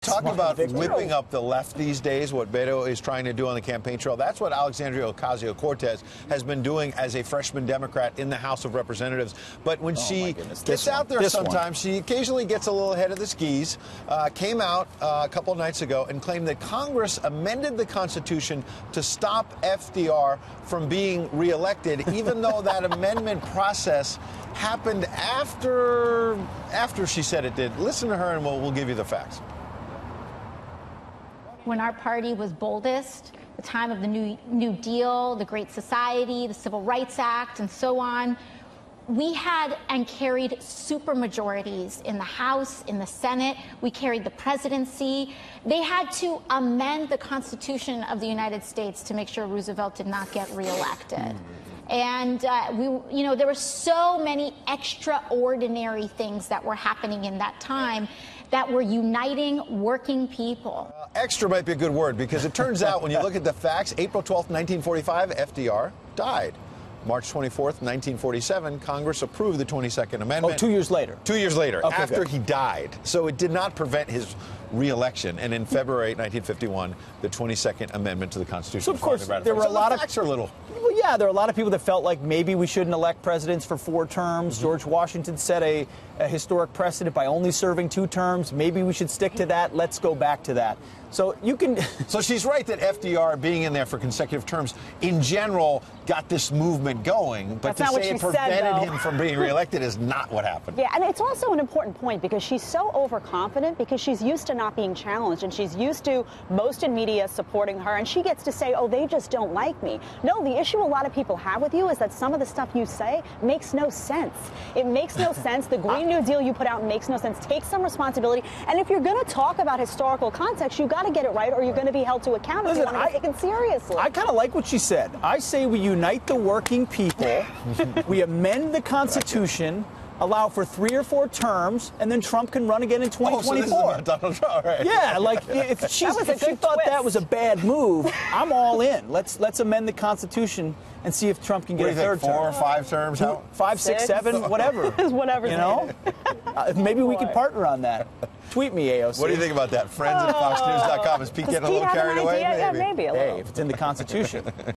Talk about whipping up the left these days, what Beto is trying to do on the campaign trail. That's what Alexandria Ocasio-Cortez has been doing as a freshman Democrat in the House of Representatives. But when she gets out there sometimes, she occasionally gets a little ahead of the skis, came out a couple of nights ago and claimed that Congress amended the Constitution to stop FDR from being reelected, even though that amendment process happened after she said it did. Listen to her and we'll give you the facts. When our party was boldest, the time of the New Deal, the Great Society, the Civil Rights Act, and so on, we had and carried supermajorities in the House, in the Senate. We carried the presidency. They had to amend the Constitution of the United States to make sure Roosevelt did not get reelected. And there were so many extraordinary things that were happening in that time that were uniting working people. Extra might be a good word, because it turns out when you look at the facts, April 12th, 1945, FDR died. March 24th, 1947, Congress approved the 22nd Amendment. Oh, 2 years later. 2 years later, okay, after good. he died. So it did not prevent his re-election. And in February 1951, the 22nd Amendment to the Constitution. So, of course, there were a lot of facts are little. Well, yeah, there are a lot of people that felt like maybe we shouldn't elect presidents for 4 terms. George Washington set a historic precedent by only serving 2 terms. Maybe we should stick to that. Let's go back to that. So you can. So she's right that FDR being in there for consecutive terms in general got this movement going, but to say it prevented him from being reelected is not what happened. Yeah, and it's also an important point because she's so overconfident because she's used to not being challenged and she's used to most in media supporting her, and she gets to say, oh, they just don't like me. No, the issue a lot of people have with you is that some of the stuff you say makes no sense. It makes no sense. The Green New Deal you put out makes no sense. Take some responsibility. And if you're going to talk about historical context, you got to get it right or you're going to be held to account if you want to take it seriously. I kind of like what she said. I say we unite the working people, we amend the Constitution, allow for 3 or 4 terms, and then Trump can run again in 2024. So this is about Donald Trump, right? Yeah, like if she thought that was a bad move, I'm all in. Let's amend the Constitution and see if Trump can get a third term. 4 or 5 terms? 5, 6, 7, whatever. Whatever. You know? Maybe we could partner on that. Tweet me, AOC. What do you think about that? Friends at FoxNews.com. Is Pete getting a little carried away? Yeah, maybe a little. Hey, if it's in the Constitution.